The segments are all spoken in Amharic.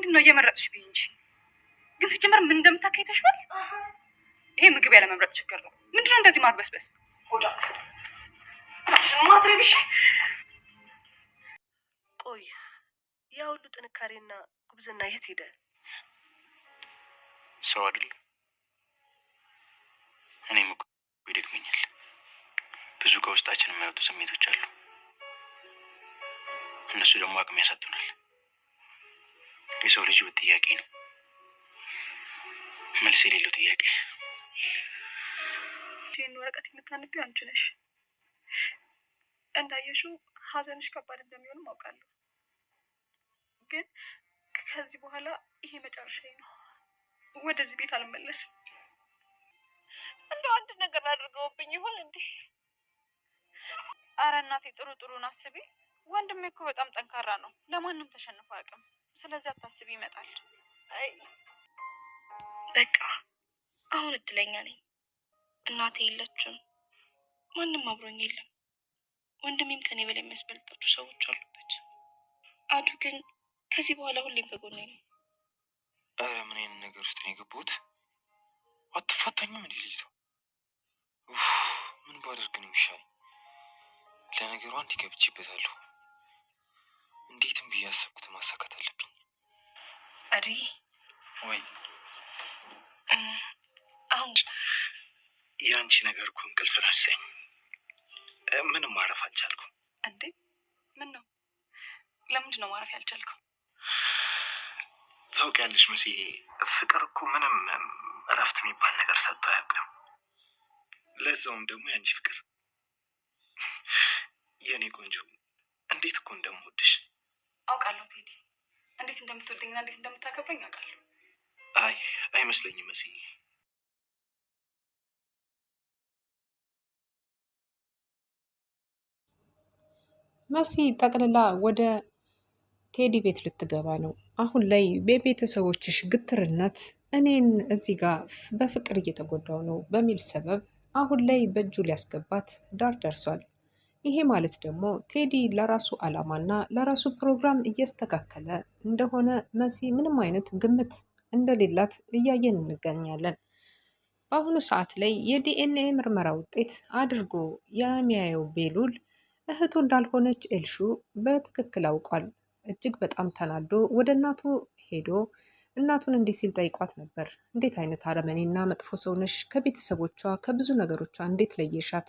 ምንድነው እየመረጥሽ ብዬ እንጂ ግን ሲጀመር ምን እንደምታካይተሽዋል? ይሄ ምግብ ያለ መምረጥ ችግር ነው። ምንድነው እንደዚህ ማግበስበስ? ሆዳ ማትረብሽ። ቆይ ያ ሁሉ ጥንካሬና ጉብዝና የት ሄደ? ሰው አይደለም። እኔም እኮ ይደክመኛል። ብዙ ከውስጣችን የማይወጡ ስሜቶች አሉ። እነሱ ደግሞ አቅም ያሳጡናል። የሰው ልጅ ህይወት ጥያቄ ነው፣ መልስ የሌለው ጥያቄ። ይህን ወረቀት የምታነቢው አንቺ ነሽ። እንዳየሽው ሀዘንሽ ከባድ እንደሚሆንም አውቃለሁ። ግን ከዚህ በኋላ ይሄ መጨረሻዬ ነው። ወደዚህ ቤት አልመለስም። እንደው አንድ ነገር አድርገውብኝ ይሆን እንዴ? አረ እናቴ ጥሩን አስቢ። ወንድሜ እኮ በጣም ጠንካራ ነው። ለማንም ተሸንፎ አያውቅም። ስለዚህ አታስቢ፣ ይመጣል። አይ በቃ አሁን እድለኛ ነኝ። እናቴ የለችም፣ ማንም አብሮኝ የለም። ወንድሜም ከኔ በላይ የሚያስበልጣችሁ ሰዎች አሉበት። አዱ ግን ከዚህ በኋላ ሁሌም ከጎኔ ነው። አረ ምን አይነት ነገር ውስጥ ነው የገቡት? አትፋታኝም እንዴ ልጅቷ? ምን ባደርግ ነው የሚሻለኝ? ለነገሩ አንድ ገብቼበታለሁ። እንዴትም ብዬ ያሰብኩት ማሳካት አለብኝ። አዲ ወይ አሁን የአንቺ ነገር እኮ እንቅልፍ ነሳኝ። ምንም ማረፍ አልቻልኩም። እንዴ ምን ነው? ለምንድን ነው ማረፍ ያልቻልከው? ታውቂያለሽ መሲ፣ ፍቅር እኮ ምንም እረፍት የሚባል ነገር ሰጥቶ አያውቅም። ለዛውም ደግሞ የአንቺ ፍቅር። የእኔ ቆንጆ እንዴት እኮ እንደምወድሽ አውቃለሁ ቴዲ። እንዴት እንደምትወደኝና እንዴት እንደምታከብረኝ አውቃለሁ። አይ አይመስለኝም መሲ። መሲ ጠቅልላ ወደ ቴዲ ቤት ልትገባ ነው። አሁን ላይ በቤተሰቦችሽ ግትርነት እኔን እዚህ ጋር በፍቅር እየተጎዳው ነው በሚል ሰበብ አሁን ላይ በእጁ ሊያስገባት ዳር ደርሷል። ይሄ ማለት ደግሞ ቴዲ ለራሱ ዓላማና ለራሱ ፕሮግራም እያስተካከለ እንደሆነ መሲ ምንም አይነት ግምት እንደሌላት እያየን እንገኛለን። በአሁኑ ሰዓት ላይ የዲኤንኤ ምርመራ ውጤት አድርጎ የሚያየው ቤሉል እህቱ እንዳልሆነች ኤልሹ በትክክል አውቋል። እጅግ በጣም ተናዶ ወደ እናቱ ሄዶ እናቱን እንዲህ ሲል ጠይቋት ነበር። እንዴት አይነት አረመኔና መጥፎ ሰው ነሽ? ከቤተሰቦቿ ከብዙ ነገሮቿ እንዴት ለየሻት?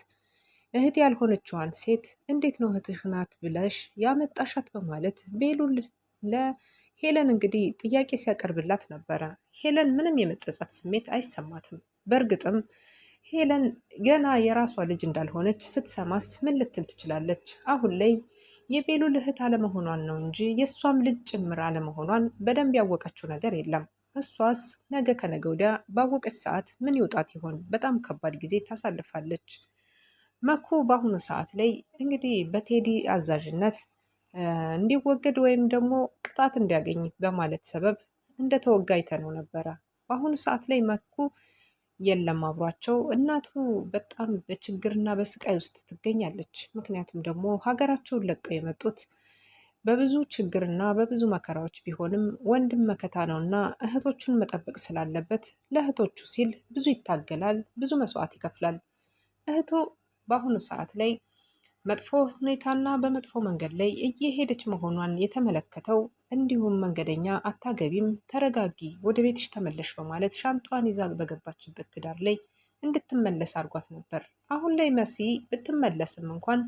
እህት ያልሆነችዋን ሴት እንዴት ነው እህትሽ ናት ብለሽ ያመጣሻት? በማለት ቤሉል ለሄለን እንግዲህ ጥያቄ ሲያቀርብላት ነበረ። ሄለን ምንም የመጸጸት ስሜት አይሰማትም። በእርግጥም ሄለን ገና የራሷ ልጅ እንዳልሆነች ስትሰማስ ምን ልትል ትችላለች? አሁን ላይ የቤሉል እህት አለመሆኗን ነው እንጂ የእሷም ልጅ ጭምር አለመሆኗን በደንብ ያወቀችው ነገር የለም። እሷስ ነገ ከነገ ወዲያ ባወቀች ሰዓት ምን ይውጣት ይሆን? በጣም ከባድ ጊዜ ታሳልፋለች። መኩ በአሁኑ ሰዓት ላይ እንግዲህ በቴዲ አዛዥነት እንዲወገድ ወይም ደግሞ ቅጣት እንዲያገኝ በማለት ሰበብ እንደተወጋ አይተነው ነበረ። በአሁኑ ሰዓት ላይ መኩ የለም አብሯቸው። እናቱ በጣም በችግርና በስቃይ ውስጥ ትገኛለች። ምክንያቱም ደግሞ ሀገራቸውን ለቀው የመጡት በብዙ ችግርና በብዙ መከራዎች ቢሆንም ወንድም መከታ ነውና እህቶቹን መጠበቅ ስላለበት ለእህቶቹ ሲል ብዙ ይታገላል፣ ብዙ መስዋዕት ይከፍላል። እህቱ በአሁኑ ሰዓት ላይ መጥፎ ሁኔታና በመጥፎ መንገድ ላይ እየሄደች መሆኗን የተመለከተው እንዲሁም መንገደኛ አታገቢም፣ ተረጋጊ፣ ወደ ቤትሽ ተመለሽ በማለት ሻንጣዋን ይዛ በገባችበት ትዳር ላይ እንድትመለስ አድርጓት ነበር። አሁን ላይ መሲ ብትመለስም እንኳን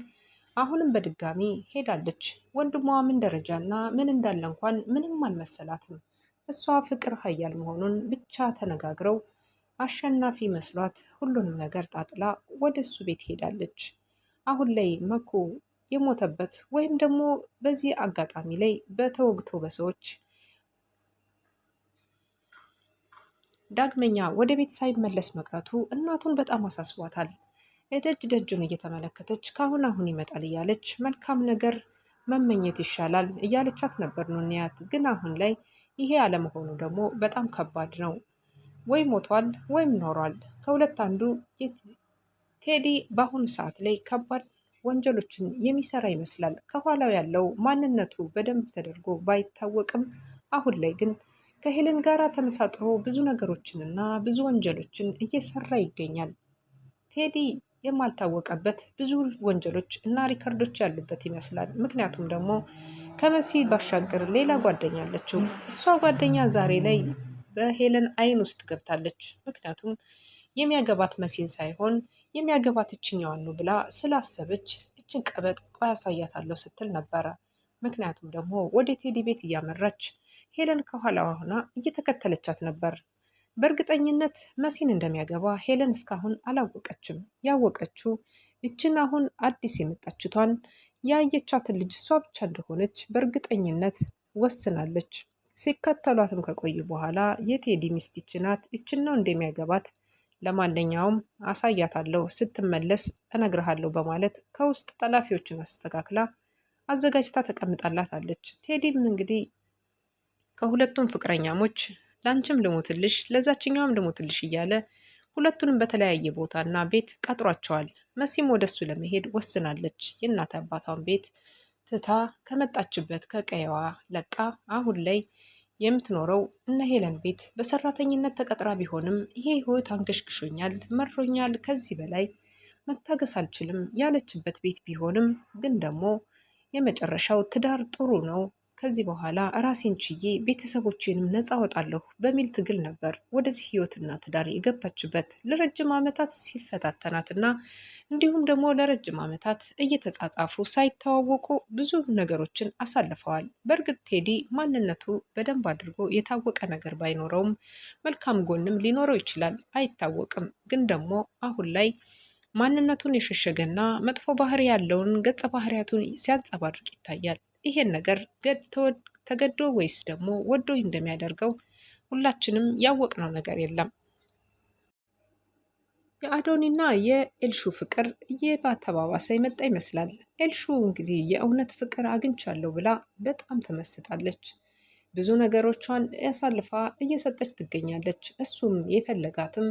አሁንም በድጋሚ ሄዳለች። ወንድሟ ምን ደረጃና ምን እንዳለ እንኳን ምንም አልመሰላትም። እሷ ፍቅር ኃያል መሆኑን ብቻ ተነጋግረው አሸናፊ መስሏት ሁሉንም ነገር ጣጥላ ወደ እሱ ቤት ሄዳለች። አሁን ላይ መኩ የሞተበት ወይም ደግሞ በዚህ አጋጣሚ ላይ በተወግቶ በሰዎች ዳግመኛ ወደ ቤት ሳይመለስ መቅረቱ እናቱን በጣም አሳስቧታል። ደጅ ደጁን እየተመለከተች ካሁን አሁን ይመጣል እያለች መልካም ነገር መመኘት ይሻላል እያለቻት ነበር ኑንያት። ግን አሁን ላይ ይሄ አለመሆኑ ደግሞ በጣም ከባድ ነው። ወይ ሞቷል ወይም ኖሯል፣ ከሁለት አንዱ። ቴዲ በአሁኑ ሰዓት ላይ ከባድ ወንጀሎችን የሚሰራ ይመስላል። ከኋላው ያለው ማንነቱ በደንብ ተደርጎ ባይታወቅም አሁን ላይ ግን ከሄለን ጋር ተመሳጥሮ ብዙ ነገሮችንና ብዙ ወንጀሎችን እየሰራ ይገኛል። ቴዲ የማልታወቀበት ብዙ ወንጀሎች እና ሪከርዶች ያሉበት ይመስላል። ምክንያቱም ደግሞ ከመሲ ባሻገር ሌላ ጓደኛ አለችው። እሷ ጓደኛ ዛሬ ላይ በሄለን አይን ውስጥ ገብታለች። ምክንያቱም የሚያገባት መሲን ሳይሆን የሚያገባት እችኛዋን ነው ብላ ስላሰበች እችን ቀበጥ ቆይ አሳያታለሁ ስትል ነበረ። ምክንያቱም ደግሞ ወደ ቴዲ ቤት እያመራች ሄለን ከኋላዋ ሆና እየተከተለቻት ነበር። በእርግጠኝነት መሲን እንደሚያገባ ሄለን እስካሁን አላወቀችም። ያወቀችው ይችን አሁን አዲስ የመጣችቷን ያየቻትን ልጅ እሷ ብቻ እንደሆነች በእርግጠኝነት ወስናለች። ሲከተሏትም ከቆዩ በኋላ የቴዲ ሚስት ይች ናት፣ ይችን ነው እንደሚያገባት፣ ለማንኛውም አሳያታለሁ፣ ስትመለስ እነግርሃለሁ በማለት ከውስጥ ጠላፊዎችን አስተካክላ አዘጋጅታ ተቀምጣላታለች። ቴዲም እንግዲህ ከሁለቱም ፍቅረኛሞች ለአንቺም ልሞትልሽ ለዛችኛውም ልሞትልሽ እያለ ሁለቱንም በተለያየ ቦታና ቤት ቀጥሯቸዋል። መሲም ወደሱ ለመሄድ ወስናለች። የእናት አባቷን ቤት ትታ ከመጣችበት ከቀየዋ ለቃ አሁን ላይ የምትኖረው እነ ሄለን ቤት በሰራተኝነት ተቀጥራ ቢሆንም ይሄ ህይወት አንገሽግሾኛል፣ መሮኛል፣ ከዚህ በላይ መታገስ አልችልም ያለችበት ቤት ቢሆንም ግን ደግሞ የመጨረሻው ትዳር ጥሩ ነው፣ ከዚህ በኋላ ራሴን ችዬ ቤተሰቦቼንም ነፃ ወጣለሁ በሚል ትግል ነበር ወደዚህ ህይወትና ትዳር የገባችበት። ለረጅም ዓመታት ሲፈታተናትና እንዲሁም ደግሞ ለረጅም ዓመታት እየተጻጻፉ ሳይተዋወቁ ብዙ ነገሮችን አሳልፈዋል። በእርግጥ ቴዲ ማንነቱ በደንብ አድርጎ የታወቀ ነገር ባይኖረውም መልካም ጎንም ሊኖረው ይችላል፣ አይታወቅም። ግን ደግሞ አሁን ላይ ማንነቱን የሸሸገና መጥፎ ባህሪ ያለውን ገጸ ባህሪያቱን ሲያንጸባርቅ ይታያል። ይሄን ነገር ተገዶ ወይስ ደግሞ ወዶ እንደሚያደርገው ሁላችንም ያወቅነው ነገር የለም። የአዶኒና የኤልሹ ፍቅር እየተባባሰ የመጣ ይመስላል። ኤልሹ እንግዲህ የእውነት ፍቅር አግኝቻለሁ ብላ በጣም ተመስጣለች። ብዙ ነገሮቿን ያሳልፋ እየሰጠች ትገኛለች። እሱም የፈለጋትም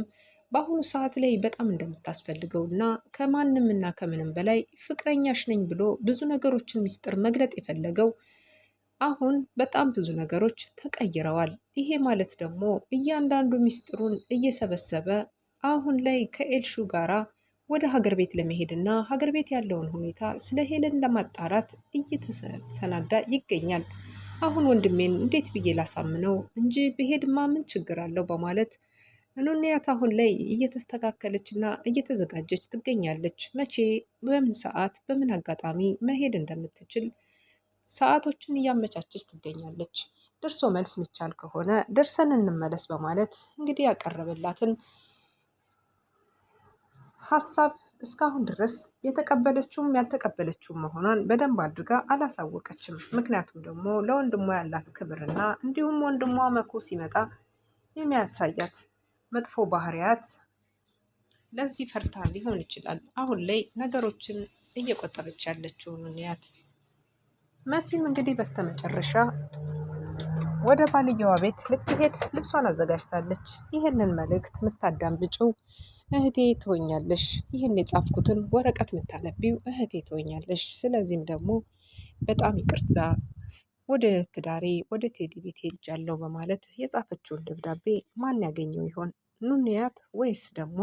በአሁኑ ሰዓት ላይ በጣም እንደምታስፈልገው እና ከማንም እና ከምንም በላይ ፍቅረኛሽ ነኝ ብሎ ብዙ ነገሮችን ሚስጥር መግለጥ የፈለገው አሁን በጣም ብዙ ነገሮች ተቀይረዋል። ይሄ ማለት ደግሞ እያንዳንዱ ሚስጥሩን እየሰበሰበ አሁን ላይ ከኤልሹ ጋራ ወደ ሀገር ቤት ለመሄድ እና ሀገር ቤት ያለውን ሁኔታ ስለ ሄለን ለማጣራት እየተሰናዳ ይገኛል። አሁን ወንድሜን እንዴት ብዬ ላሳምነው እንጂ ብሄድማ ምን ችግር አለው በማለት ኑንያት አሁን ላይ እየተስተካከለች እና እየተዘጋጀች ትገኛለች። መቼ፣ በምን ሰዓት፣ በምን አጋጣሚ መሄድ እንደምትችል ሰዓቶችን እያመቻቸች ትገኛለች። ደርሶ መልስ ሚቻል ከሆነ ደርሰን እንመለስ በማለት እንግዲህ ያቀረበላትን ሀሳብ እስካሁን ድረስ የተቀበለችውም ያልተቀበለችውም መሆኗን በደንብ አድርጋ አላሳወቀችም። ምክንያቱም ደግሞ ለወንድሟ ያላት ክብርና እንዲሁም ወንድሟ መኩ ሲመጣ የሚያሳያት መጥፎ ባህሪያት ለዚህ ፈርታ ሊሆን ይችላል አሁን ላይ ነገሮችን እየቆጠረች ያለችው ኑንያት። መሲም እንግዲህ በስተመጨረሻ ወደ ባልየዋ ቤት ልትሄድ ልብሷን አዘጋጅታለች። ይህንን መልእክት የምታዳምጪው እህቴ ትሆኛለሽ፣ ይህን የጻፍኩትን ወረቀት የምታነቢው እህቴ ትሆኛለሽ። ስለዚህም ደግሞ በጣም ይቅርታ ወደ ትዳሬ ወደ ቴዲ ቤት ሄጃለሁ በማለት የጻፈችውን ደብዳቤ ማን ያገኘው ይሆን? ኑንያት ወይስ ደግሞ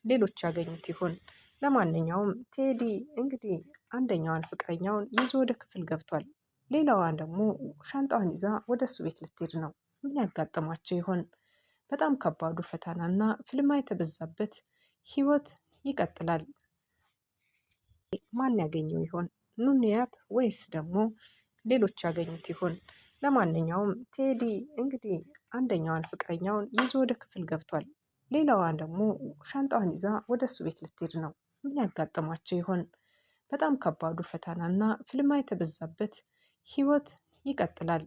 ሌሎች ያገኙት ይሆን? ለማንኛውም ቴዲ እንግዲህ አንደኛዋን ፍቅረኛውን ይዞ ወደ ክፍል ገብቷል። ሌላዋን ደግሞ ሻንጣዋን ይዛ ወደ እሱ ቤት ልትሄድ ነው። ምን ያጋጥማቸው ይሆን? በጣም ከባዱ ፈተናና ፍልማ የተበዛበት ህይወት ይቀጥላል። ማን ያገኘው ይሆን? ኑንያት ወይስ ደግሞ ሌሎች ያገኙት ይሆን? ለማንኛውም ቴዲ እንግዲህ አንደኛዋን ፍቅረኛውን ይዞ ወደ ክፍል ገብቷል። ሌላዋን ደግሞ ሻንጣዋን ይዛ ወደ እሱ ቤት ልትሄድ ነው። ምን ያጋጥማቸው ይሆን? በጣም ከባዱ ፈተናና ፍልማ የተበዛበት ህይወት ይቀጥላል።